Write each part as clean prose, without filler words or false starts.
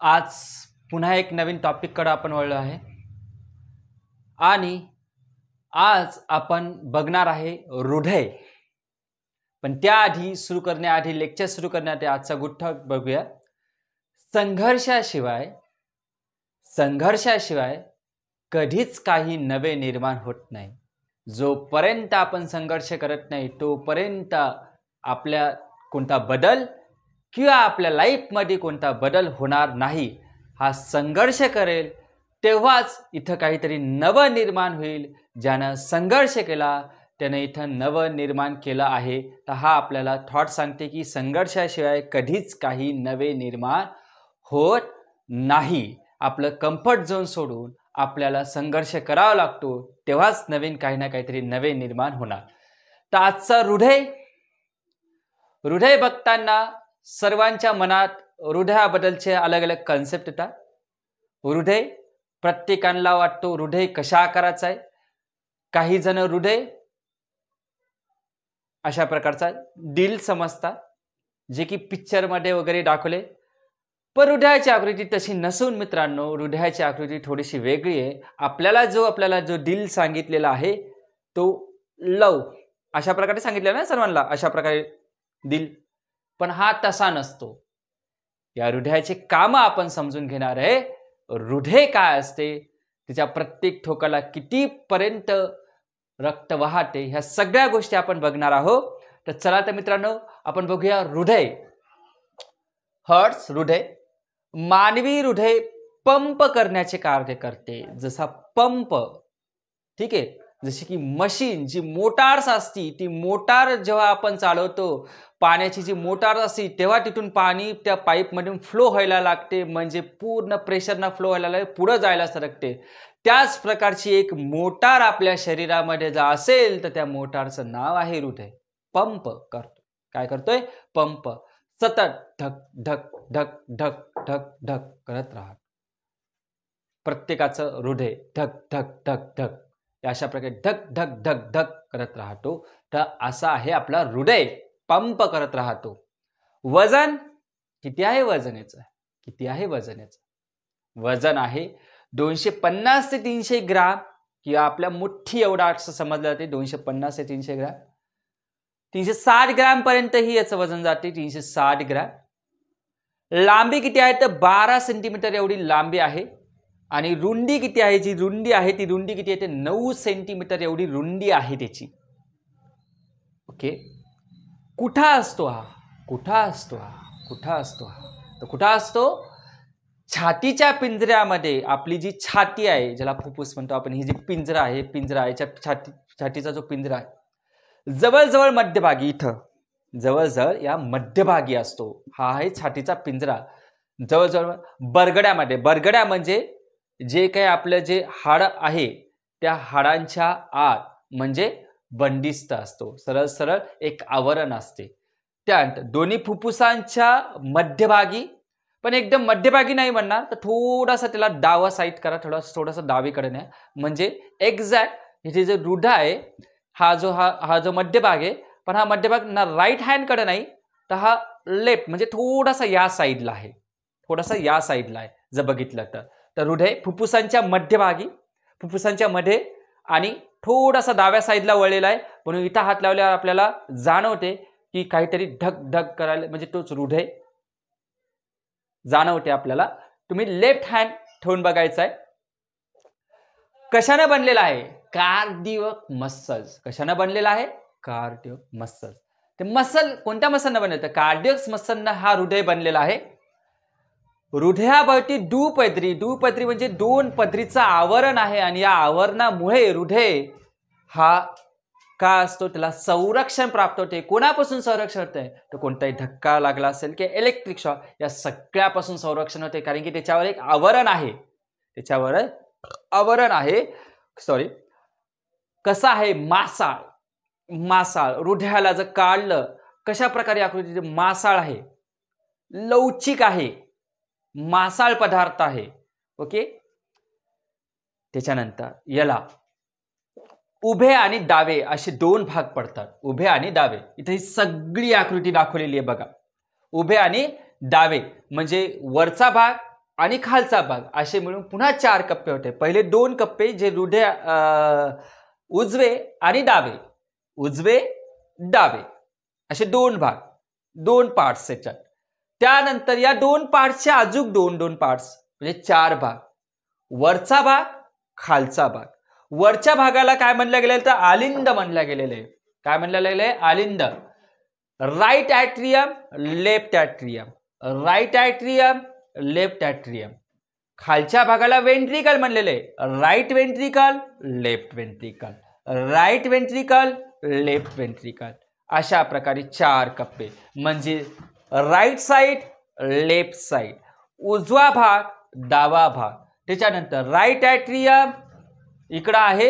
आज पुन्हा एक नवीन टॉपिककडे आपण वळलो आहे आणि आज आपण बघणार आहे हृदय. पण त्याआधी सुरू करण्याआधी लेक्चर सुरू करण्याआधी आजचा गुठ्ठा बघूया. संघर्षाशिवाय कधीच काही नवे निर्माण होत नाही. जोपर्यंत आपण संघर्ष करत नाही तोपर्यंत आपल्या कोणता बदल किंवा आपल्या लाईफमध्ये कोणता बदल होणार नाही. हा संघर्ष करेल तेव्हाच इथं काहीतरी नवं निर्माण होईल. ज्यानं संघर्ष केला त्यानं इथं नवं निर्माण केलं आहे. तर हा आपल्याला थॉट सांगते की संघर्षाशिवाय कधीच काही नवे निर्माण होत नाही. आपलं कम्फर्ट झोन सोडून आपल्याला संघर्ष करावा लागतो, तेव्हाच नवीन काही ना काहीतरी नवे निर्माण होणार. तर आजचा हृदय बघताना सर्वांच्या मनात हृदयाबद्दलचे अलग अलग कन्सेप्ट येतात. हृदय प्रत्येकाला वाटतो हृदय कशा आकाराचा आहे. काही जण हृदय अशा प्रकारचा दिल समजतात, जे की पिक्चरमध्ये वगैरे दाखवले. पण हृदयाची आकृती तशी नसून मित्रांनो, हृदयाची आकृती थोडीशी वेगळी आहे. आपल्याला जो दिल सांगितलेला आहे तो लव अशा प्रकारे सांगितलेला ना सर्वांना, अशा प्रकारे दिल. पण हा तसा नसतो. या हृदयाचे काम आपण समजून घेणार आहे. हृदय काय असते, त्याच्या प्रत्येक ठोकाला कितीपर्यंत रक्त वाहते, ह्या सगळ्या गोष्टी आपण बघणार आहोत. तर चला तर मित्रांनो आपण बघूया हृदय. हृदय मानवी हृदय पंप करण्याचे कार्य करते. जसा पंप, ठीक आहे, जशी की मशीन जी मोटार्स असती, ती मोटार जेव्हा आपण चालवतो, पाण्याची जी मोटार असते तेव्हा तिथून पाणी त्या पाईपमधून फ्लो व्हायला लागते, म्हणजे पूर्ण प्रेशरनं फ्लो व्हायला लागते, पुढे जायला सरकते. त्याच प्रकारची एक मोटार आपल्या शरीरामध्ये जर असेल तर त्या मोटारचं नाव आहे हृदय. पंप करतो. काय करतोय? पंप. सतत धक धक धक धक धक धक करत राहत. प्रत्येकाचं हृदय धक धक धक धक अशा प्रकारे धक धक धक धक करत राहतो. तर असा आहे आपला हृदय, पंप करत राहतो. वजन किती आहे? किती आहे वजनाचं? वजन आहे 250 ते 300 ग्राम, किंवा आपल्या मुठ्ठी एवढा असं समजलं जाते. 250 ते 300 ग्राम, 360 ग्राम पर्यंतही याचं वजन जाते. 360 ग्राम. लांबी किती आहे? तर 12 सेंटीमीटर एवढी लांबी आहे. आणि रुंदी किती आहे? जी रुंदी आहे ती रुंदी किती आहे? 9 सेंटीमीटर एवढी रुंदी आहे त्याची. ओके. कुठं असतो हा? तर कुठं असतो? छातीच्या पिंजऱ्यामध्ये. आपली जी छाती आहे, ज्याला फुफ्फुस म्हणतो आपण, ही जी पिंजरा आहे, छातीचा जो पिंजरा आहे, जवळजवळ मध्यभागी, इथं जवळजवळ या मध्यभागी असतो. हा आहे छातीचा पिंजरा. जवळजवळ बरगड्या म्हणजे जे काही आपलं जे हाड आहे त्या हाडांच्या आत म्हणजे बंदिस्त असतो. सरळ एक आवरण असते. त्यानंतर दोन्ही फुफ्फुसांच्या मध्यभागी, पण एकदम मध्यभागी नाही म्हणणार, तर थोडासा त्याला डावा साईड करा, थोडासा डावीकडे न्या, म्हणजे एक्झॅक्ट इथे जे हृदय आहे हा जो मध्यभाग आहे, पण हा मध्यभाग ना राईट हँड कडे नाही, तर हा लेफ्ट म्हणजे थोडासा या साईडला आहे. जर बघितलं तर हृदय फुफ्फुसांच्या मध्यभागी, फुफ्फुसांच्या मध्ये, आणि थोडासा डाव्या साईडला वळलेला आहे. म्हणून इथं हात लावल्यावर आपल्याला जाणवते की काहीतरी ढक ढक करायला, म्हणजे तोच हृदय जाणवते आपल्याला. तुम्ही लेफ्ट हँड ठेवून बघायचा आहे. कशाने बनलेला आहे? Cardiac muscles. कशाने बनलेला आहे? Cardiac muscle. ते मसल कोणत्या मसलने बनले? तर कार्डियक मसलने हा हृदय बनलेला आहे. हृदयाभोवती दुपदरी म्हणजे 2 पदरीचं आवरण आहे. आणि या आवरणामुळे हृदय हा का असतो? त्याला संरक्षण प्राप्त होते. कोणापासून संरक्षण होते? तर कोणताही धक्का लागला असेल की इलेक्ट्रिक शॉक, या सगळ्यापासून संरक्षण होते. कारण की त्याच्यावर एक आवरण आहे. कसं आहे? मासाळ. हृदयाला जर काढलं, कशा प्रकारे आकृती? मासाळ आहे, लवचिक आहे, मासाळ पदार्थ आहे. ओके. त्याच्यानंतर याला उभे आणि डावे असे 2 भाग पडतात. उभे आणि डावे. इथे ही सगळी आकृती दाखवलेली आहे बघा. उभे आणि डावे म्हणजे वरचा भाग आणि खालचा भाग असे मिळून पुन्हा 4 कप्पे होते. पहिले 2 कप्पे जे उजवे आणि डावे, उजवे डावे असे 2 भाग, 2 पार्ट्स त्याच्यात. त्यानंतर या 2 पार्ट्सचे अजून 2 पार्ट्स म्हणजे 4 भाग, वरचा भाग, खालचा भाग. वरच्या भागाला काय म्हणलं गेलेलं तर आलिंद म्हणलं गेलेलं आहे. काय म्हणलं गेलेलं आहे? आलिंद. Right atrium, left atrium, right atrium, left atrium. खालच्या भागाला वेंट्रिकल म्हणलेले आहे. Right ventricle, left ventricle, right ventricle, left ventricle. अशा प्रकारे 4 कप्पे म्हणजे राईट साईड, लेफ्ट साईड, उजवा भाग, डावा भाग. त्याच्यानंतर राईट ॲट्रियम, इकडं आहे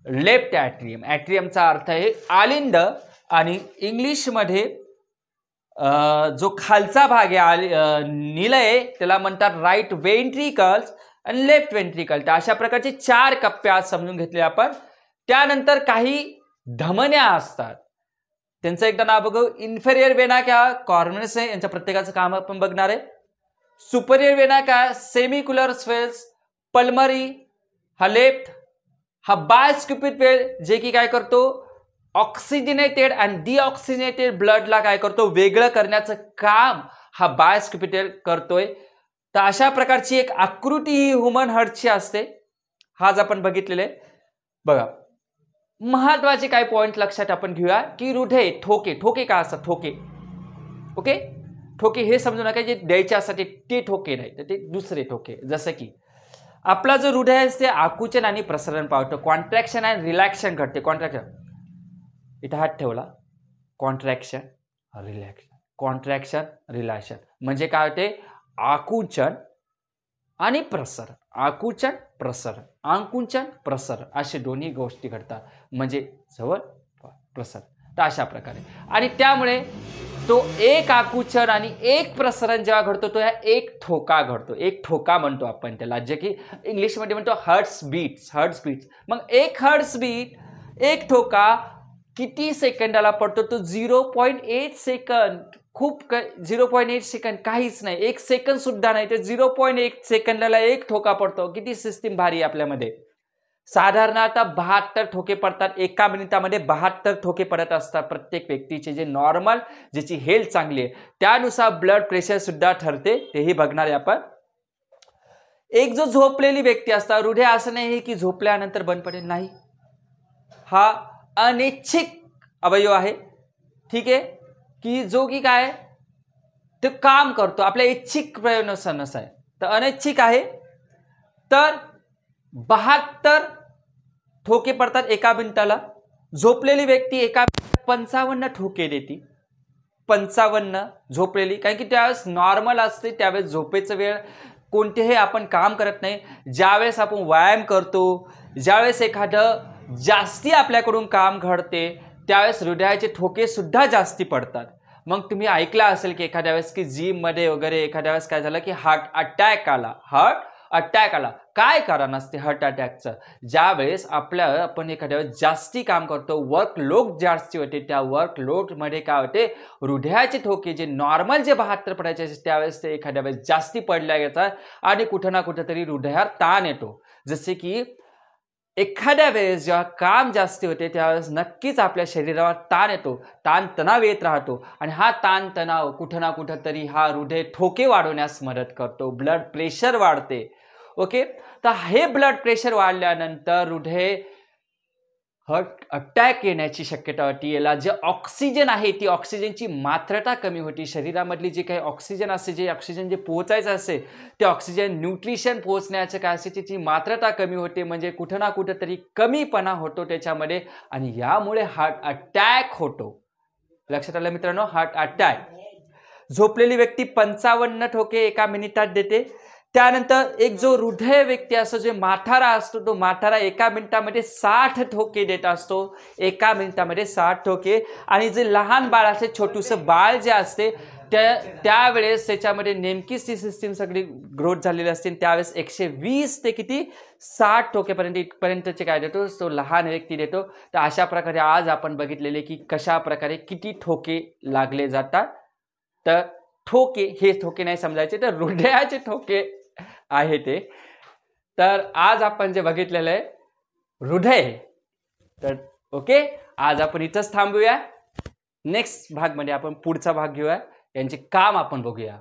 लेफ्ट ॲट्रियम. ॲट्रियमचा अर्थ आहे आलिंद आणि इंग्लिशमध्ये जो खालचा भाग आहे निलय त्याला म्हणतात राईट वेंट्रिकल्स आणि लेफ्ट वेंट्रिकल. तर अशा प्रकारचे 4 कप्पे आज समजून घेतले आपण. त्यानंतर काही धमन्या असतात, त्यांचं एकदा नाव बघू. इन्फेरियर वेना क्या कॉर्नस आहे, यांच्या प्रत्येकाचं काम आपण बघणार आहे. सुपरियर वेना काय सेमिक्युलर स्वेल्स, पल्मरी हा लेफ्ट, हा बायस्क्युपिट वेल जे की काय करतो ऑक्सिजनेटेड आणि डिऑक्सिजनेटेड ब्लडला काय करतो वेगळं करण्याचं काम हा बायस्क्युपिटल करतोय. तर अशा प्रकारची एक आकृती ही ह्युमन हार्टची असते. आज आपण बघितलेले बघा. महत्वाचे काय पॉइंट लक्षात आपण घेऊया की हृदय ठोके, ठोके काय असतात ठोके, ओके. ठोके हे समजू नका जे द्यायच्यासाठी ते ठोके नाही तर ते दुसरे ठोके. जसं की आपला जो हृदय आहे ते आकुंचन आणि प्रसरण पावतो, कॉन्ट्रॅक्शन आणि रिलॅक्शन घडते. कॉन्ट्रॅक्शन इथं हात ठेवला, कॉन्ट्रॅक्शन रिलॅक्शन, कॉन्ट्रॅक्शन रिलॅक्शन म्हणजे काय होते आकुंचन आणि प्रसरण, आकुंचन प्रसरण, आकुंचन प्रसरण असे दोन्ही गोष्टी घडतात म्हणजे जवळ प्रसरण. तर अशा प्रकारे आणि त्यामुळे तो एक आकुंचन आणि एक प्रसरण जेव्हा घडतो तो एक ठोका घडतो. एक ठोका म्हणतो आपण त्याला, जे की इंग्लिशमध्ये म्हणतो हर्ट्स बीट्स, हर्ट्स बीट्स. मग एक हर्ट्स बीट, एक ठोका किती सेकंदाला पडतो तो 0.8 सेकंद. खूप 0.8 सेकंद काहीच नाही, 1 सेकंद सुद्धा नाही, तर 0.8 सेकंदाला एक ठोका पडतो. किती सिस्टीम भारी आपल्यामध्ये. साधारणतः 72 ठोके पडतात एका मिनिटामध्ये. 72 ठोके पडत असतात प्रत्येक व्यक्तीचे, जे नॉर्मल ज्याची हेल्थ चांगली आहे त्यानुसार ब्लड प्रेशर सुद्धा ठरते, तेही बघणार आहे आपण. एक जो झोपलेली व्यक्ती असतात, हृदय असं नाही की झोपल्यानंतर बंद पडेल, नाही. हा अनैच्छिक अवयव आहे, ठीक आहे, की जो की काय तो काम करतो आपल्या इच्छिक प्रयोजनानुसार आहे. तर अनैच्छिक आहे. तर 72 ठोके पडतात एका मिनिटाला. झोपलेली व्यक्ती एका 55 ठोके देते. 55 झोपलेली, कारण की त्यावेळेस नॉर्मल असते, त्यावेळेस झोपेचं वेळ कोणतेही आपण काम करत नाही. ज्यावेळेस आपण व्यायाम करतो, ज्यावेळेस एखादं जास्ती आपल्याकडून काम घडते त्यावेळेस हृदयाचे ठोके सुद्धा जास्ती पडतात. मग तुम्ही ऐकलं असेल की एखाद्या वेळेस की जिममध्ये वगैरे एखाद्या वेळेस काय झालं की हार्ट अटॅक आला. हार्ट अटॅक आला. काय कारण असते हार्ट अटॅकचं? ज्यावेळेस आपण एखाद्या वेळेस जास्ती काम करतो, वर्कलोड जास्ती होते, त्या वर्कलोडमध्ये काय होते हृदयाचे ठोके जे नॉर्मल जे 72 पडायचे त्यावेळेस ते एखाद्या वेळेस जास्ती पडल्या येतात आणि कुठं ना कुठं तरी हृदयावर ताण येतो. जसे की एखाद्या वेळेस जेव्हा काम जास्ती होते त्यावेळेस नक्कीच आपल्या शरीरावर ताण येतो, ताणतणाव येत राहतो आणि हा ताणतणाव कुठं ना कुठं तरी हा हृदय ठोके वाढवण्यास मदत करतो. ब्लड प्रेशर वाढते. ओके. तर हे ब्लड प्रेशर वाढल्यानंतर हृदय हार्ट अटॅक येण्याची शक्यता होती. याला जे ऑक्सिजन आहे ती ऑक्सिजनची मात्रता कमी होती. शरीरामधली जे काही ऑक्सिजन असते, जे ऑक्सिजन जे पोहोचायचं असते ते ऑक्सिजन न्यूट्रिशन पोहोचण्याचं काय असते त्याची मात्रता कमी होते. म्हणजे कुठं ना कुठं तरी कमीपणा होतो त्याच्यामध्ये आणि यामुळे हार्ट अटॅक होतो. लक्षात आलं मित्रांनो, हार्ट अटॅक. झोपलेली व्यक्ती 55 ठोके एका मिनिटात देते. त्यानंतर एक जो हृदय व्यक्ती असतो, जे माठारा असतो, तो माठारा एका मिनिटामध्ये 60 ठोके देत असतो. एका मिनिटामध्ये 60 ठोके. आणि जे लहान बाळ असते, छोटूसं बाळ जे असते त्यावेळेस त्याच्यामध्ये नेमकीच ती सिस्टीम सगळी ग्रोथ झालेली असते. त्यावेळेस 120 ते किती 60 ठोकेपर्यंत इथपर्यंतचे काय देतो तो लहान व्यक्ती देतो. तर अशा प्रकारे आज आपण बघितलेले की कशा प्रकारे किती ठोके लागले जातात. तर ठोके हे ठोके नाही समजायचे, तर हृदयाचे ठोके आहे ते. तर आज आपण जे बघितलेलं आहे हृदय, तर ओके, आज आपण इथंच थांबूया. नेक्स्ट भागमध्ये आपण पुढचा भाग घेऊया, यांचे काम आपण बघूया.